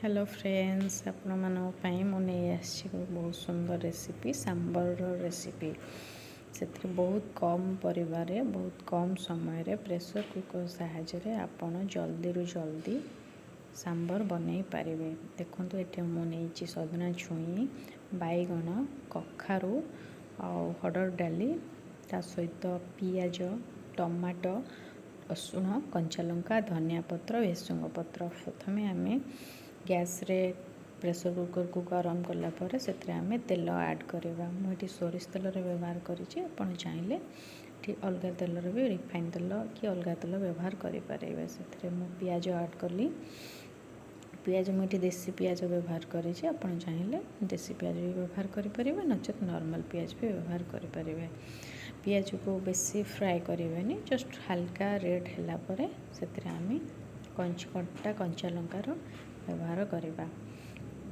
Hello friends आपण मानक पई मु नहीं आसी बहुत सुंदर रेसिपी सांबर रेसिपी से बहुत कम परिवार बहुत कम समय रे प्रेशर कुकर साहाय्य आपण जल्दी रु जल्दी सांबर बनई पारे। देखो ये मुझे सजना छुई बैगण कखारू हरड़ डाली ता सहित पियाज टमाटो रसुण कंचा लंका धनिया पत्र भेसुंग पत्र प्रथमे आम गैस रे प्रेशर कुकर को गरम कला पर से तेल ऐड करवा। मुझे सोरिष तेल व्यवहार करी आपड़ चाहिए ठीक अलग तेल भी रिफाइन तेल कि अलग तेल व्यवहार करें। से पियाज ऐड कली पियाज मुझे देसी पियाज व्यवहार करी आपड़ चाहिए देसी पियाज भी व्यवहार करें नचेत नॉर्मल पियाज भी व्यवहार करें। पियाज को बेसी फ्राए करें जस्ट हल्का रेड है से कटा कंचा लंकार व्यवहार करवा।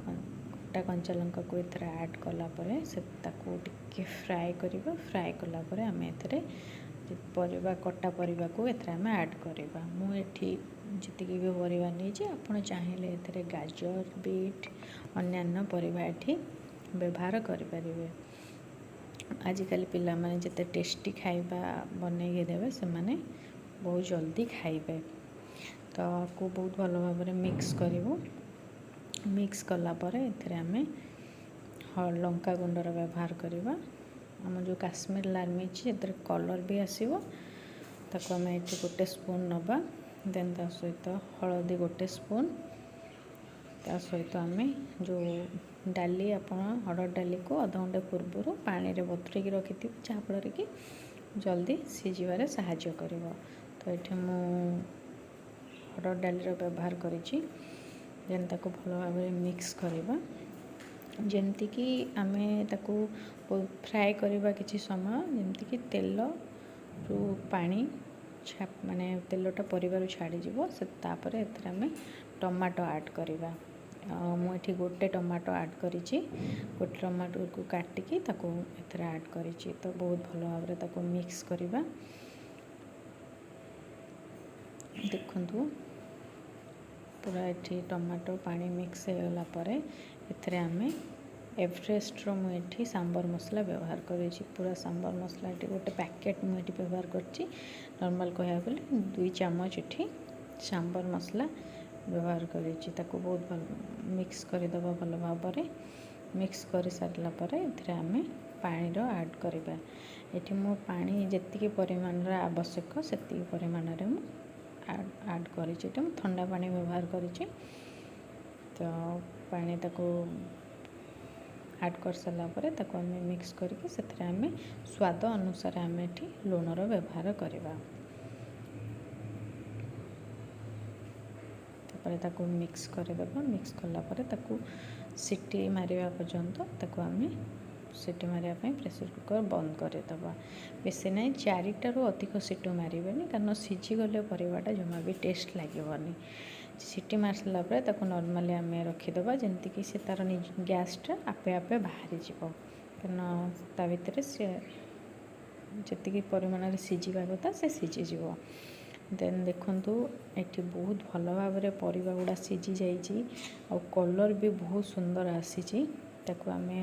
कटा कंचा लंका को एथर ऐड कलापर से टिके फ्राए करवा। फ्राए कलापर आम एथरे परिवा कटा परिवा को एथरे आम ऐड करवा। मुझे जी भी परिवा नहीं आपड़ चाहिए एथरे गाजर बीट अन्यान्य परिवा एठी व्यवहार करें। आजिकल पिला माने जिते टेस्टी खाइबा बनई देवे से माने बहुत जल्दी खाइबे। तो आपको बहुत भल भाव मिक्स करूँ। मिक्स कलापर एथरे आमे लंका गुंडर व्यवहार करवा। आम जो काश्मीर लाल मिर्च एथरे कलर भी आसीबो ताको आमे एठी गोटे स्पून नबा। देन ता सहित हळदी गोटे स्पून ता सहित आमे जो डाली आपण हरड़ डाली को आधा घंटे पूर्व पानी रे बतुरेकी रखी जहाँफल कि जल्दी सीझे साहाय्य करिवो। तो ये मु हरड़ डाली व्यवहार करी देन ताको भल भाव मिक्स करवा। जमती कि आमे ताको फ्राए करवा किसी समय जमती कि तेल रु पानी माने तेलटा परिवार छाड़ी से तापर एथरे आमे टमाटो ऐड करवा। मुझे गोटे टमाटो ऐड करी गोटे टमाटो को काटिकी ताको एथरे ऐड करी तो बहुत भल भाव ताको मिक्स करवा। देखंतु पूरा ये टमाटो पानी मिक्स होगा पर एथरे आमे एवरेस्ट रो मुझे सांबर मसला व्यवहार करी। पूरा सांबर मसला ये गोटे पैकेट मुझे व्यवहार कर नॉर्मल कह गले 2 चामच ये सांबर मसला व्यवहार करी बहुत भल मिक्स करदे भल भाव मिक्स कर सारा पर एथरे आमे पानी रो ऐड करवा। ये मो पानी जी परिमाण आवश्यक से परिमाण ऐड कर ठंडा पानी व्यवहार करी। तो पानी ताको ऐड कर सारा पर ताको आमे मिक्स करके से आमे स्वाद अनुसार आमे एठी लूणर व्यवहार करवा। ताको मिक्स करदेबा। मिक्स कला पर ताको सीटी मारिबा पर्यंत ताको आमे सीटी मारिया प्रेशर कुकर बंद करदेबा। बेसी ना 4टारू अधिक सीटी मारेनि कारण सीझी गले परिवाटा जमा भी टेस्ट लगे। सीटी मार सारा पर ताको नॉर्मली आम रखीदबा जमती कि से तार गैसटा आपे आपे बाहरी जीव कारण ता भितर से जी परिमाण सीझा कथा से सीझीज। देन देखंतु एठी बहुत भल भाव परिवा गुड़ा सीझी जाइए और कलर भी बहुत सुंदर आसी ताको आमे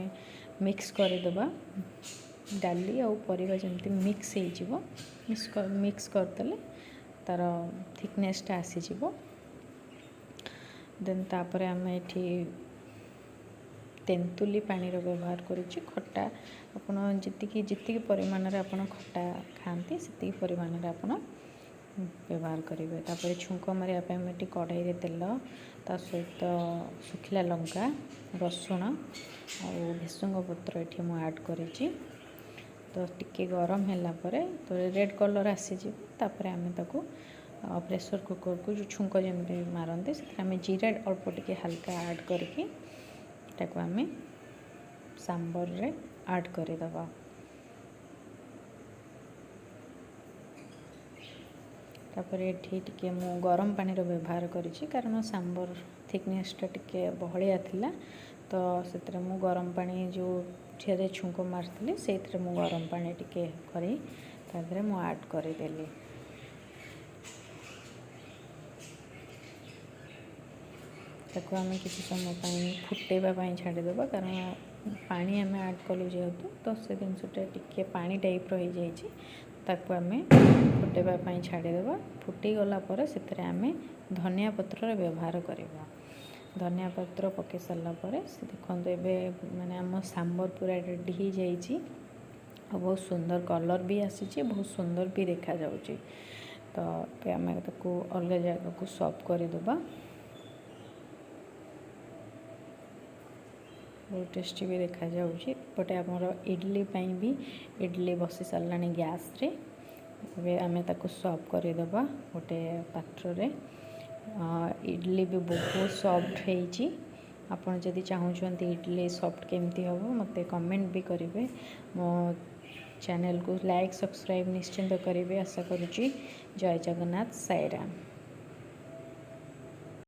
मिक्स करदेबा। डाली और परिवा जमती मिक्स हो मिक्स करदेले तार थिकनेसटा आसीज। देन तापर आम एठी तेंतुली पानी रो व्यवहार करुच्ची। खट्टा आपण जी परिमाण आपण खट्टा खाती से परिमाण आपण व्यवहार करेंगे। तापर छुंक मारे कढ़ाई रे तेल ता सहित सुखिला लंका रसुण और भेसुंग पत्र ये मुझे ऐड करी। तो टिके गरम है तो रेड कलर आसीज। तापर आम ताको प्रेशर कुकर को जो छुंक जमी मारती से जीरा अल्प टिके हल्का ऐड करके ताको आम सांबर रे ऐड करदेबा। तापर ये टिके मु गरम पानी रो व्यवहार करी कारण सांबर थिकनेसटा टिके बहलिया थिला। तो से मु गरम पानी जो ठेरे छुंक मारती से मु गरम पानी टिके करी तादरे मु ऐड करदेली। ताको आम किसी समय फुटेबा छाड़ीदेवा कारण पानी आम ऐड कलु जेहेतु तो से जिनसटा टिके पानी टाइप रही जाइए ताको आम फुटेबा छाड़ीदेवा फुटी गला से आम धनिया पत्र व्यवहार करवा धनिया पत्र पकई सारापर से देखो ए मैंने आम सांबर पूरा रेडी हो जाइए बहुत सुंदर कलर भी आसी बहुत सुंदर भी देखा जाउची तो आम अलग जगह को सर्व करदेबा बहुत टेस्टी भी देखा जाउची पटे आमर इडली पाई भी इडली बसी सारा गैस रे ए आम ताको सर्व करदेबा गोटे पात्र रे इडली भी बहुत सॉफ्ट होइची आपन जदि चाहूँगी इडली सॉफ्ट केमती हम मते कमेंट भी करेंगे मो चैनल को लाइक सब्सक्राइब निश्चिंत करेंगे आशा करुँची जय जगन्नाथ साईराम।